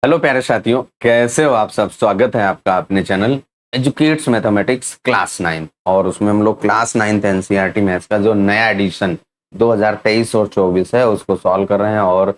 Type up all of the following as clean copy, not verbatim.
Hello प्यारे साथियों, कैसे हो आप सब। स्वागत है आपका अपने चैनल एजुकेट्स मैथमेटिक्स क्लास 9 और उसमें हम लोग क्लास 9th एनसीईआरटी मैथ्स का जो नया एडिशन 2023 और 24 है उसको सॉल्व कर रहे हैं। और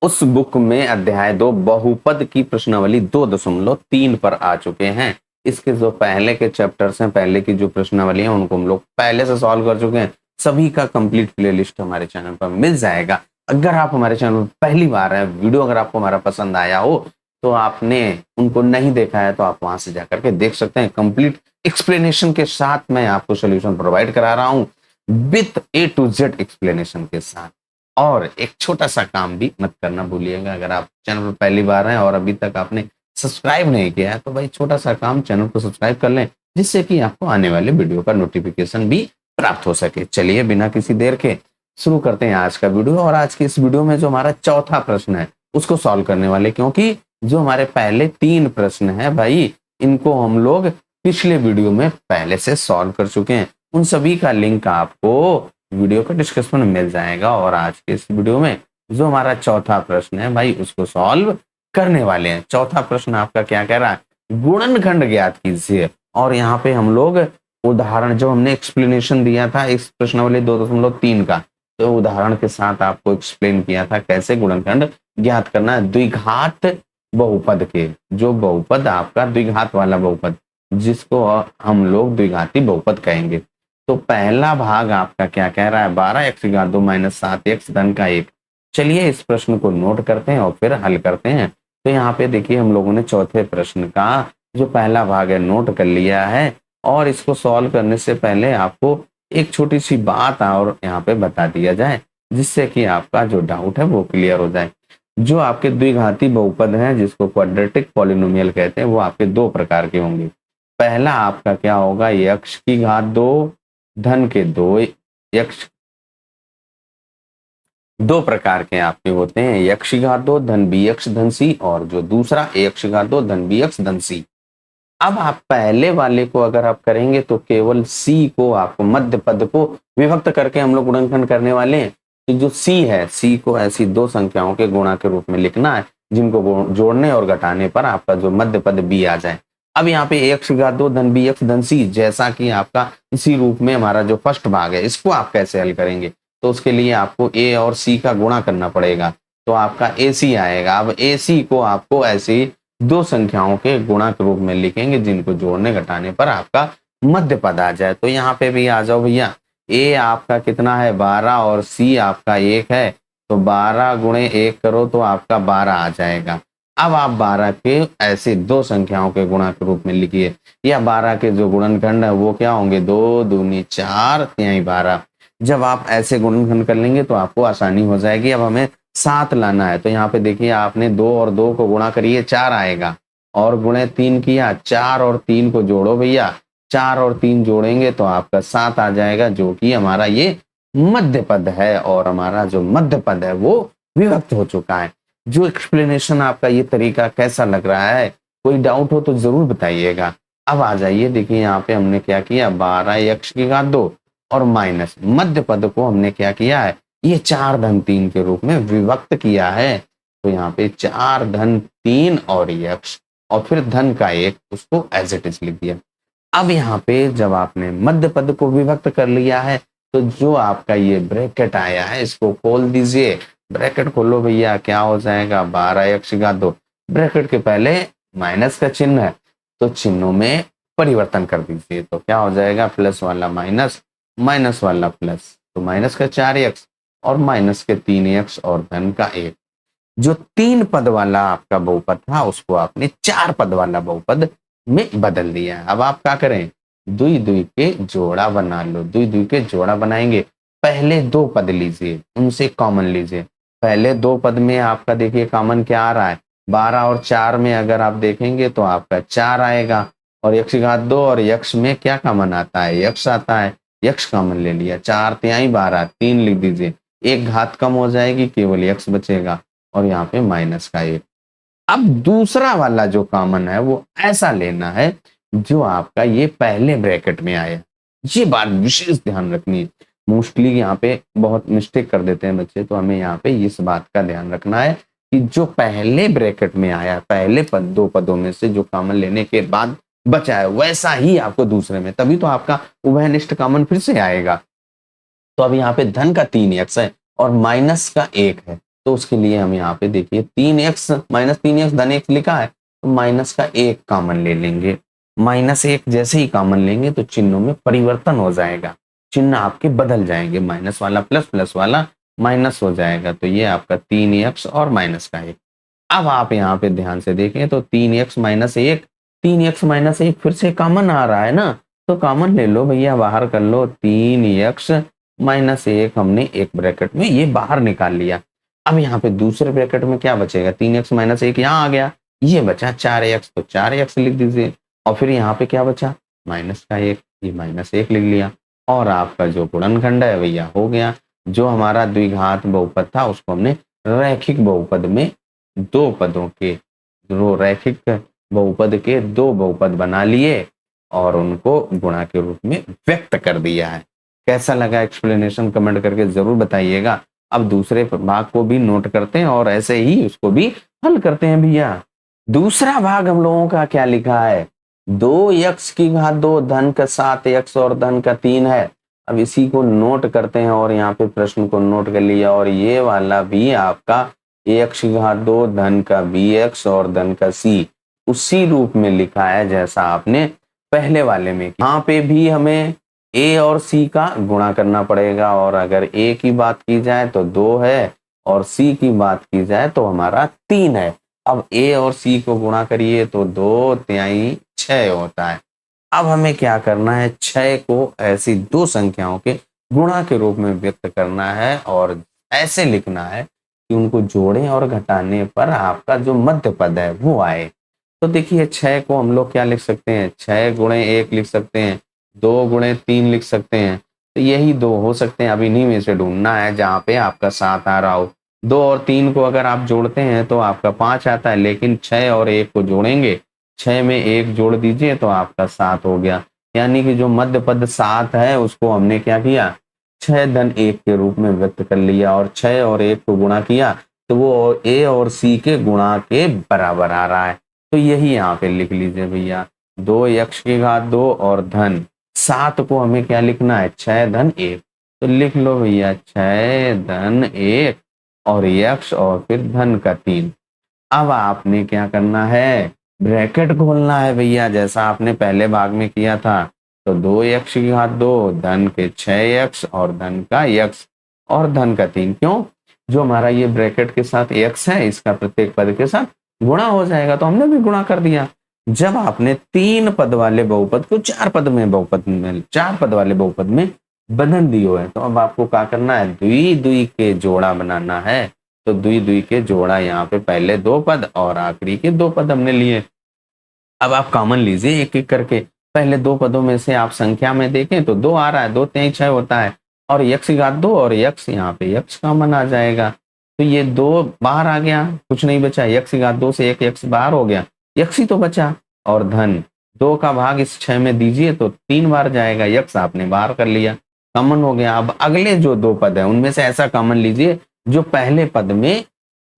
उस बुक में अध्याय 2 बहुपद की प्रश्नावली 2.3 पर आ चुके हैं। इसके जो पहले के चैप्टर्स हैं, पहले की जो प्रश्नावली है उनको हम लोग पहले से सॉल्व कर चुके हैं। सभी का कंप्लीट प्लेलिस्ट हमारे चैनल पर मिल जाएगा। अगर आप हमारे चैनल पर पहली बार है, वीडियो अगर आपको हमारा पसंद आया हो तो आपने उनको नहीं देखा है तो आप वहां से जाकर के देख सकते हैं। कंप्लीट एक्सप्लेनेशन के साथ मैं आपको सोल्यूशन प्रोवाइड करा रहा हूं, with A to Z explanation के साथ। और एक छोटा सा काम भी मत करना भूलिएगा, अगर आप चैनल पर पहली बार हैं और अभी तक आपने सब्सक्राइब नहीं किया है तो भाई छोटा सा काम, चैनल को सब्सक्राइब कर लें जिससे कि आपको आने वाले वीडियो का नोटिफिकेशन भी प्राप्त हो सके। चलिए बिना किसी देर के शुरू करते हैं आज का वीडियो। और आज के इस वीडियो में जो हमारा चौथा प्रश्न है उसको सॉल्व करने वाले, क्योंकि जो हमारे पहले 3 प्रश्न हैं भाई इनको हम लोग पिछले वीडियो में पहले से सॉल्व कर चुके हैं। उन सभी का लिंक आपको वीडियो का डिस्क्रिप्शन में मिल जाएगा। और आज के इस वीडियो में जो हमारा चौथा प्रश्न है भाई उसको सॉल्व करने वाले हैं। चौथा प्रश्न आपका क्या कह रहा है, गुणनखंड ज्ञात कीजिए। और यहाँ पे हम लोग उदाहरण जो हमने एक्सप्लेनेशन दिया था इस प्रश्नावली 2.3 का, तो उदाहरण के साथ आपको एक्सप्लेन किया था कैसे गुणनखंड ज्ञात करना है द्विघात बहुपद के। जो बहुपद आपका द्विघात वाला बहुपद जिसको हम लोग द्विघाती बहुपद कहेंगे। तो पहला भाग आपका क्या कह रहा है, 12x2 - 7x धन का 1। चलिए इस प्रश्न को नोट करते हैं और फिर हल करते हैं। तो यहाँ पे देखिए हम लोगों ने चौथे प्रश्न का जो पहला भाग है नोट कर लिया है। और इसको सॉल्व करने से पहले आपको एक छोटी सी बात और यहाँ पे बता दिया जाए जिससे कि आपका जो डाउट है वो क्लियर हो जाए। जो आपके द्विघाती बहुपद हैं जिसको क्वाड्रेटिक पॉलिनोमियल कहते हैं वो आपके 2 प्रकार के होंगे। पहला आपका क्या होगा, x की घात 2 धन के 2 x। 2 प्रकार के आपके होते हैं, x की घात 2 धन bx धन c और जो दूसरा ax की घात 2 धन bx धन c। अब आप पहले वाले को अगर आप करेंगे तो केवल c को आपको मध्य पद को विभक्त करके हम लोग गुणनखंड करने वाले हैं। तो जो c है, c को ऐसी 2 संख्याओं के गुणा के रूप में लिखना है जिनको जोड़ने और घटाने पर आपका जो मध्य पद b आ जाए। अब यहाँ पे x की घात 2 धन bx धन c जैसा कि आपका इसी रूप में हमारा जो फर्स्ट भाग है इसको आप कैसे हल करेंगे, तो उसके लिए आपको a और c का गुणा करना पड़ेगा तो आपका ac आएगा। अब ac को आपको ऐसी 2 संख्याओं के गुणा के रूप में लिखेंगे जिनको जोड़ने घटाने पर आपका मध्य पद आ जाए। तो यहाँ पे भी आ जाओ भैया, a आपका कितना है 12 और c आपका 1 है, तो 12 गुणे 1 करो तो आपका 12 आ जाएगा। अब आप 12 के ऐसे 2 संख्याओं के गुणा के रूप में लिखिए, या 12 के जो गुणनखंड है वो क्या होंगे, 2 दूनी 4 तिहाई 12। जब आप ऐसे गुणनखंड कर लेंगे तो आपको आसानी हो जाएगी। अब हमें 7 लाना है तो यहाँ पे देखिए आपने 2 और 2 को गुणा करिए 4 आएगा, और गुणे 3 किया, 4 और 3 को जोड़ो भैया, 4 और 3 जोड़ेंगे तो आपका 7 आ जाएगा जो कि हमारा ये मध्य पद है। और हमारा जो मध्य पद है वो विभक्त हो चुका है। जो एक्सप्लेनेशन आपका ये तरीका कैसा लग रहा है, कोई डाउट हो तो जरूर बताइएगा। अब आ जाइए, देखिए यहाँ पे हमने क्या किया, 12x की घात 2 और माइनस मध्य पद को हमने क्या किया है, ये 4 धन 3 के रूप में विभक्त किया है। तो यहाँ पे 4 धन 3 और x और फिर धन का 1 उसको एज इट इज लिख दिया। अब यहाँ पे जब आपने मध्य पद को विभक्त कर लिया है तो जो आपका ये ब्रैकेट आया है इसको खोल दीजिए। ब्रैकेट खोलो भैया, क्या हो जाएगा, 12x की घात 2, ब्रैकेट के पहले माइनस का चिन्ह है तो चिन्हों में परिवर्तन कर दीजिए। तो क्या हो जाएगा, प्लस वाला माइनस, माइनस वाला प्लस, तो माइनस का 4x और माइनस के 3x और धन का 1। जो 3 पद वाला आपका बहुपद था उसको आपने 4 पद वाला बहुपद में बदल दिया है। अब आप क्या करें, दुई दुई के जोड़ा बना लो। दुई दुई के जोड़ा बनाएंगे, पहले 2 पद लीजिए उनसे कॉमन लीजिए। पहले 2 पद में आपका देखिए कॉमन क्या आ रहा है, 12 और 4 में अगर आप देखेंगे तो आपका 4 आएगा, और x की घात 2 और x में क्या कॉमन आता है, x आता है, x कॉमन ले लिया, 4 तिहाई 12, 3 लिख दीजिए, एक घात कम हो जाएगी केवल x बचेगा और यहाँ पे माइनस का 1। अब दूसरा वाला जो कॉमन है वो ऐसा लेना है जो आपका ये पहले ब्रैकेट में आया। ये बात विशेष ध्यान रखनी है, मोस्टली यहाँ पे बहुत मिस्टेक कर देते हैं बच्चे, तो हमें यहाँ पे इस बात का ध्यान रखना है कि जो पहले ब्रैकेट में आया, पहले पद दो पदों में से जो कॉमन लेने के बाद बचा है वैसा ही आपको दूसरे में, तभी तो आपका उभयनिष्ठ कॉमन फिर से आएगा। तो अब यहाँ पे धन का 3x है और माइनस का 1 है, तो उसके लिए हम यहाँ पे देखिए 3x माइनस 3x धन 1 लिखा है, तो माइनस का 1 कॉमन ले लेंगे। माइनस 1 जैसे ही कॉमन लेंगे तो चिन्हों में परिवर्तन हो जाएगा, चिन्ह आपके बदल जाएंगे, माइनस वाला प्लस, प्लस वाला माइनस हो जाएगा। तो ये आपका 3x और माइनस का 1। अब आप यहाँ पे ध्यान से देखें तो 3x माइनस 1, 3x माइनस 1 फिर से कॉमन आ रहा है ना, तो कॉमन ले लो भैया, बाहर कर लो। 3x माइनस 1 हमने एक ब्रैकेट में ये बाहर निकाल लिया। अब यहाँ पे दूसरे ब्रैकेट में क्या बचेगा, 3x माइनस 1 यहाँ आ गया, ये बचा 4x, तो 4x लिख दीजिए। और फिर यहाँ पे क्या बचा, माइनस का 1, ये माइनस 1 लिख लिया। और आपका जो गुणनखंड है भैया हो गया। जो हमारा द्विघात बहुपद था उसको हमने रैखिक बहुपद में दो पदों के, दो रैखिक बहुपद के दो बहुपद बना लिए और उनको गुणा के रूप में व्यक्त कर दिया है। कैसा लगा एक्सप्लेनेशन, कमेंट करके जरूर बताइएगा। अब दूसरे भाग को भी नोट करते हैं और ऐसे ही उसको भी हल करते हैं भैया। दूसरा भाग हम लोगों का क्या लिखा है, 2x की घात 2 धन का 7x और धन का 3 है। अब इसी को नोट करते हैं और यहाँ पे प्रश्न को नोट कर लिया। और ये वाला भी आपका ax की घात 2 धन का bx और धन का c उसी रूप में लिखा है जैसा आपने पहले वाले में। यहाँ पे भी हमें a और c का गुणा करना पड़ेगा, और अगर a की बात की जाए तो 2 है और c की बात की जाए तो हमारा 3 है। अब a और c को गुणा करिए तो 2 तिहाई 6 होता है। अब हमें क्या करना है, 6 को ऐसी दो संख्याओं के गुणा के रूप में व्यक्त करना है और ऐसे लिखना है कि उनको जोड़ें और घटाने पर आपका जो मध्य पद है वो आए। तो देखिए 6 को हम लोग क्या लिख सकते हैं, 6 गुणे 1 लिख सकते हैं, 2 गुणे 3 लिख सकते हैं, तो यही दो हो सकते हैं। अब इन्हीं में से ढूंढना है जहाँ पे आपका 7 आ रहा हो। 2 और 3 को अगर आप जोड़ते हैं तो आपका 5 आता है, लेकिन 6 और 1 को जोड़ेंगे, 6 में 1 जोड़ दीजिए तो आपका 7 हो गया। यानी कि जो मध्य पद 7 है उसको हमने क्या किया, 6 धन 1 के रूप में व्यक्त कर लिया और 6 और 1 को गुणा किया तो वो a और c के गुणा के बराबर आ रहा है। तो यही यहाँ पे लिख लीजिए भैया, 2x की घात 2 और धन 7 को हमें क्या लिखना है, 6 धन 1। तो लिख लो भैया 6 धन 1 और x और फिर धन का 3। अब आपने क्या करना है, ब्रैकेट खोलना है भैया, जैसा आपने पहले भाग में किया था। तो 2x की घात 2 धन के 6x और धन का x और धन का 3। क्यों, जो हमारा ये ब्रैकेट के साथ x है इसका प्रत्येक पद के साथ गुणा हो जाएगा, तो हमने भी गुणा कर दिया। जब आपने 3 पद वाले बहुपद को 4 पद वाले बहुपद में बदल दियो है, तो अब आपको क्या करना है, द्वि द्वि के जोड़ा बनाना है। तो द्वि द्वि के जोड़ा, यहाँ पे पहले 2 पद और आखिरी के 2 पद हमने लिए। अब आप कॉमन लीजिए एक एक करके। पहले 2 पदों में से आप संख्या में देखें तो 2 आ रहा है, 2 तिहाई 6 होता है, और x की घात 2 और x यहाँ पे x कॉमन आ जाएगा। तो ये 2 बाहर आ गया, कुछ नहीं बचा, x की घात 2 से एक x बाहर हो गया, x ही तो बचा। और धन 2 का भाग इस 6 में दीजिए तो 3 बार जाएगा, x आपने बाहर कर लिया, कॉमन हो गया। अब अगले जो 2 पद है उनमें से ऐसा कॉमन लीजिए जो पहले पद में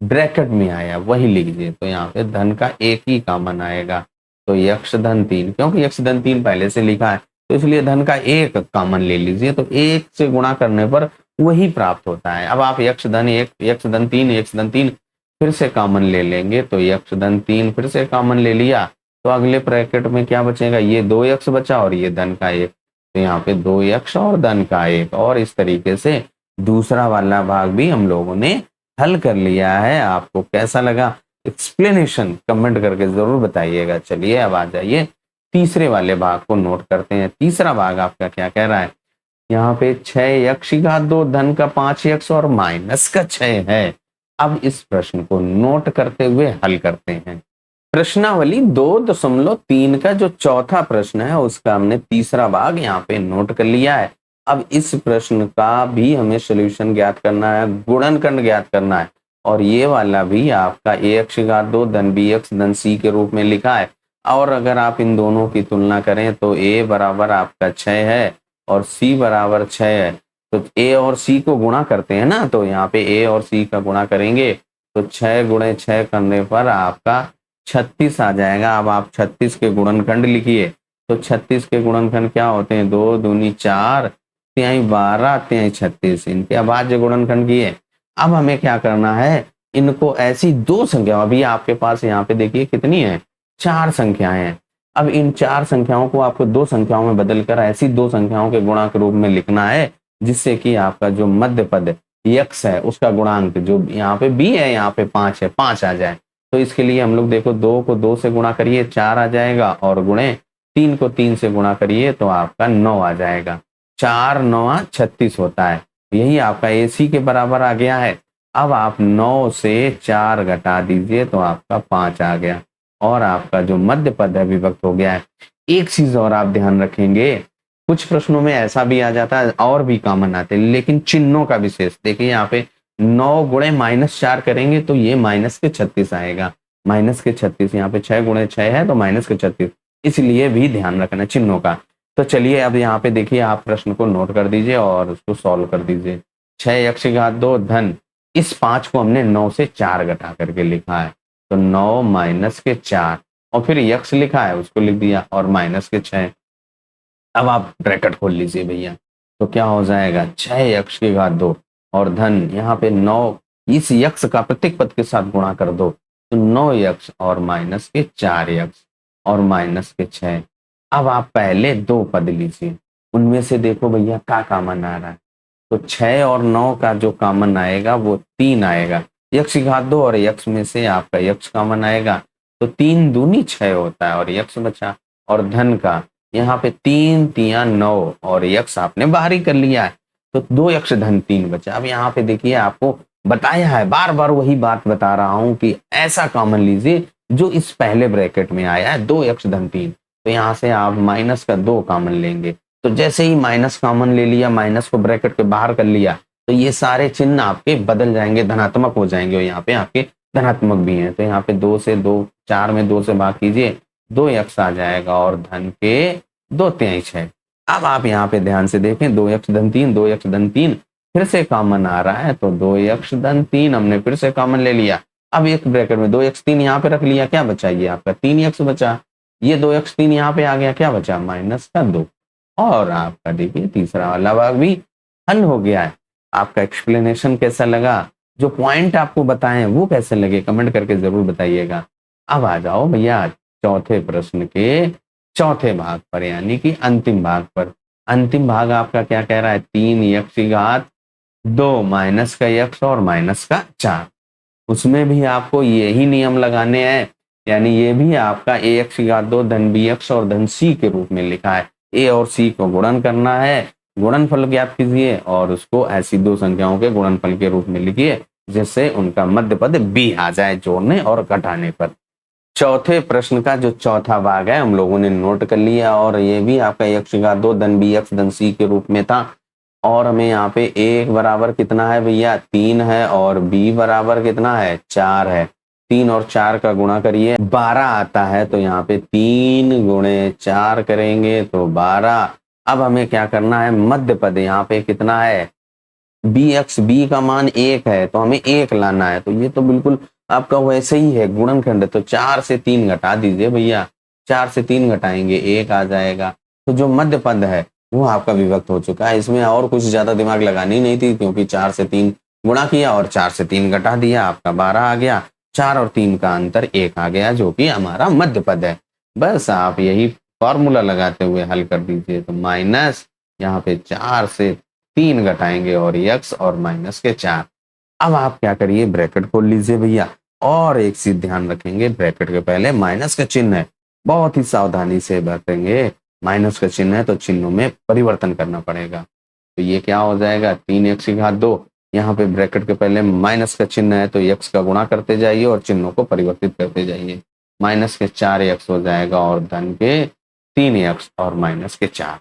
ब्रैकेट में आया वही लीजिए। तो यहाँ पे धन का 1 ही कॉमन आएगा, तो x धन 3, क्योंकि x धन 3 पहले से लिखा है तो इसलिए धन का 1 कॉमन ले लीजिए। तो 1 से गुणा करने पर वही प्राप्त होता है। अब आप x धन 1, x धन 3, x धन 3 फिर से कॉमन ले लेंगे, तो x धन 3 फिर से कॉमन ले लिया, तो अगले ब्रैकेट में क्या बचेगा, ये 2x बचा और ये धन का 1, तो यहाँ पे 2x और धन का 1। और इस तरीके से दूसरा वाला भाग भी हम लोगों ने हल कर लिया है। आपको कैसा लगा एक्सप्लेनेशन, कमेंट करके जरूर बताइएगा। चलिए अब आ जाइए तीसरे वाले भाग को नोट करते हैं। तीसरा भाग आपका क्या कह रहा है, यहाँ पे 6x की घात 2 धन का 5x और माइनस का 6 है। अब इस प्रश्न को नोट करते हुए हल करते हैं। प्रश्नावली 2.3 का जो चौथा प्रश्न है उसका हमने तीसरा भाग यहाँ पे नोट कर लिया है। अब इस प्रश्न का भी हमें सॉल्यूशन ज्ञात करना है, गुणनखंड ज्ञात करना है, और ये वाला भी आपका ax की घात 2 धन bx धन c के रूप में लिखा है। और अगर आप इन दोनों की तुलना करें तो a बराबर आपका 6 है और c बराबर 6 है, तो a और c को गुणा करते हैं ना, तो यहाँ पे a और c का गुणा करेंगे तो 6 गुणे 6 करने पर आपका 36 आ जाएगा। अब आप 36 के गुणनखंड लिखिए। तो 36 के गुणनखंड क्या होते हैं? 2 दूनी 4, तिहाई 12, तिहाई 36। इनके अभाज्य गुणनखंड किए। अब हमें क्या करना है? इनको ऐसी दो संख्या, अभी आपके पास यहाँ पे देखिए कितनी है? 4 संख्याएं हैं। अब इन 4 संख्याओं को आपको 2 संख्याओं में बदलकर ऐसी 2 संख्याओं के गुणा के रूप में लिखना है, जिससे कि आपका जो मध्य पद यक्स है उसका गुणांक, जो यहाँ पे बी है यहाँ पे 5 है, 5 आ जाए। तो इसके लिए हम लोग देखो 2 को 2 से गुणा करिए 4 आ जाएगा, और गुणे 3 को 3 से गुणा करिए तो आपका 9 आ जाएगा। 4 9 36 होता है। यही आपका AC के बराबर आ गया है। अब आप 9 से 4 घटा दीजिए तो आपका 5 आ गया, और आपका जो मध्य पद है विभक्त हो गया है। एक चीज और आप ध्यान रखेंगे, कुछ प्रश्नों में ऐसा भी आ जाता है और भी कॉमन आते हैं, लेकिन चिन्हों का विशेष देखिए। यहाँ पे 9 गुणे -4 करेंगे तो ये -36 आएगा। -36, यहाँ पे 6 गुणे 6 है तो -36, इसलिए भी ध्यान रखना चिन्हों का। तो चलिए अब यहाँ पे देखिए, आप प्रश्न को नोट कर दीजिए और उसको सॉल्व कर दीजिए। 6 x की घात 2 धन, इस 5 को हमने 9 से 4 घटा करके लिखा है, तो 9 माइनस के 4, और फिर यक्स लिखा है उसको लिख दिया, और माइनस के 6। अब आप ब्रैकेट खोल लीजिए भैया, तो क्या हो जाएगा? 6 x की घात 2 और धन यहाँ पे 9, इस यक्स का प्रत्येक पद के साथ गुणा कर दो, तो 9x और माइनस के 4x और माइनस के 6। अब आप पहले 2 पद लीजिए, उनमें से देखो भैया क्या कॉमन आ रहा है। तो 6 और 9 का जो कॉमन आएगा वो 3 आएगा। x की घात 2 और x में से आपका x कॉमन आएगा, तो 3 दूनी 6 होता है और x बचा। और धन का यहाँ पे 3 तिया 9 और x आपने बाहर ही कर लिया है, तो 2x धन 3 बचा। अब यहाँ पे देखिए, आपको बताया है, बार बार वही बात बता रहा हूं कि ऐसा कॉमन लीजिए जो इस पहले ब्रैकेट में आया है, 2x धन 3। तो यहाँ से आप माइनस का 2 कॉमन लेंगे, तो जैसे ही माइनस कॉमन ले लिया, माइनस को ब्रैकेट के बाहर कर लिया, तो ये सारे चिन्ह आपके बदल जाएंगे, धनात्मक हो जाएंगे, और यहाँ पे आपके धनात्मक भी हैं। तो यहाँ पे 2 से 2, 4 में 2 से भाग कीजिए, 2x आ जाएगा, और धन के 2 तिहाई 6। अब आप यहाँ पे ध्यान से देखें, 2x धन 3, 2x धन 3 फिर से कॉमन आ रहा है, तो 2x धन 3 हमने फिर से कॉमन ले लिया। अब एक ब्रैकेट में 2x3 यहाँ पे रख लिया, क्या बचा? ये आपका 3x बचा। ये 2x3 यहाँ पे आ गया, क्या बचा? माइनस का 2। और आपका देखिए तीसरा वाला भाग भी हल हो गया है। आपका एक्सप्लेनेशन कैसा लगा? जो पॉइंट आपको बताएं वो कैसे लगे, कमेंट करके जरूर बताइएगा। अब आ जाओ भैया चौथे प्रश्न के चौथे भाग पर, यानी कि अंतिम भाग पर। अंतिम भाग आपका क्या कह रहा है? 3x की घात 2 माइनस का x और माइनस का 4। उसमें भी आपको यही नियम लगाने हैं, यानी ये भी आपका ax की घात 2 धन bx और धन c के रूप में लिखा है। a और c को गुणन करना है, गुणनफल ज्ञात कीजिए और उसको ऐसी 2 संख्याओं के गुणनफल के रूप में लिखिए जिससे उनका मध्य पद b आ जाए जोड़ने और घटाने पर। चौथे प्रश्न का जो चौथा भाग है हम लोगों ने नोट कर लिया, और ये भी आपका x की घात 2 धन bx धन c के रूप में था। और हमें यहाँ पे a बराबर कितना है भैया? 3 है, और b बराबर कितना है? 4 है। 3 और 4 का गुणा करिए, 12 आता है, तो यहाँ पे 3 गुणे 4 करेंगे तो 12। अब हमें क्या करना है? मध्य पद यहाँ पे कितना है? bx, b का मान 1 है, तो हमें 1 लाना है। तो ये तो बिल्कुल आपका वैसे ही है गुणनखंड, तो 4 से 3 घटा दीजिए भैया। 4 से 3 घटाएंगे 1 आ जाएगा। तो जो मध्य पद है वो आपका विभक्त हो चुका है। इसमें और कुछ ज्यादा दिमाग लगानी नहीं थी, क्योंकि 4 से 3 गुणा किया और 4 से 3 घटा दिया, आपका 12 आ गया। 4 और 3 का अंतर 1 आ गया, जो कि हमारा मध्य पद है। बस आप यही फॉर्मूला लगाते हुए हल कर दीजिए। तो माइनस यहाँ पे 4 से 3 घटाएंगे और x और माइनस के 4। अब आप क्या करिए? ब्रैकेट खोल लीजिए भैया, और एक चीज ध्यान रखेंगे, ब्रैकेट के पहले माइनस का चिन्ह है, बहुत ही सावधानी से बरतेंगे। माइनस का चिन्ह है तो चिन्हों में परिवर्तन करना पड़ेगा। तो ये क्या हो जाएगा? 3x की घात 2, यहाँ पे ब्रैकेट के पहले माइनस का चिन्ह है तो x का गुणा करते जाइए और चिन्हों को परिवर्तित करते जाइए। माइनस के 4x हो जाएगा, और धन के 3x और माइनस के 4।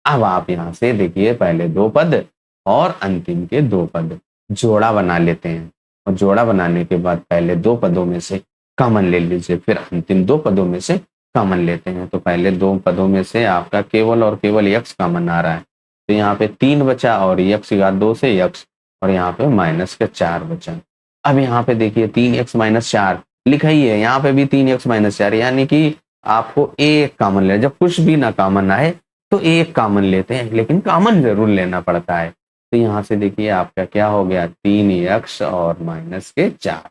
अब आप यहाँ से देखिए, पहले 2 पद और अंतिम के 2 पद जोड़ा बना लेते हैं, और जोड़ा बनाने के बाद पहले 2 पदों में से कॉमन ले लीजिए, फिर अंतिम 2 पदों में से कॉमन लेते हैं। तो पहले 2 पदों में से आपका केवल और केवल x कॉमन आ रहा है, तो यहाँ पे 3 बचा, और x की घात 2 से x, और यहाँ पे माइनस का 4 बचा। अब यहाँ पे देखिए 3x-4 लिखा ही है, यहाँ पे भी 3x-4, यानी कि आपको एक कॉमन ले, जब कुछ भी ना कॉमन आए तो एक कॉमन लेते हैं, लेकिन कॉमन जरूर लेना पड़ता है। तो यहाँ से देखिए आपका क्या हो गया, 3x और माइनस के 4।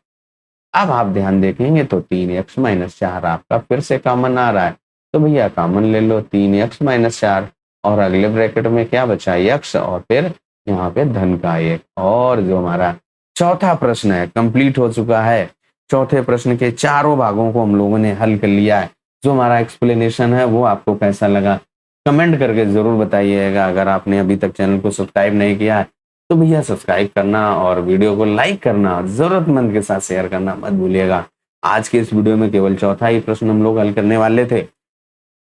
अब आप ध्यान देखेंगे तो 3x-4 आपका फिर से कॉमन आ रहा है, तो भैया कॉमन ले लो 3x-4, और अगले ब्रैकेट में क्या बचा, x, और फिर यहाँ पे धन का 1। और जो हमारा चौथा प्रश्न है कंप्लीट हो चुका है। चौथे प्रश्न के चारों भागों को हम लोगों ने हल कर लिया है। जो हमारा एक्सप्लेनेशन है वो आपको कैसा लगा कमेंट करके जरूर बताइएगा। अगर आपने अभी तक चैनल को सब्सक्राइब नहीं किया है तो भैया सब्सक्राइब करना और वीडियो को लाइक करना, जरूरतमंद के साथ शेयर करना मत भूलिएगा। आज के इस वीडियो में केवल चौथा ही प्रश्न हम लोग हल करने वाले थे।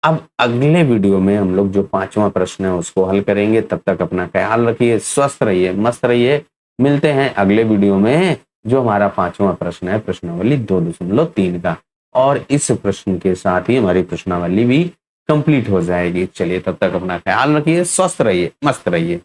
अब अगले वीडियो में हम लोग जो पांचवा प्रश्न है उसको हल करेंगे। तब तक अपना ख्याल रखिए, स्वस्थ रहिए, मस्त रहिए। मिलते हैं अगले वीडियो में। जो हमारा पांचवा प्रश्न है प्रश्नावली 2.3 का, और इस प्रश्न के साथ ही हमारी प्रश्नावली भी कंप्लीट हो जाएगी। चलिए तब तक अपना ख्याल रखिए, स्वस्थ रहिए, मस्त रहिए।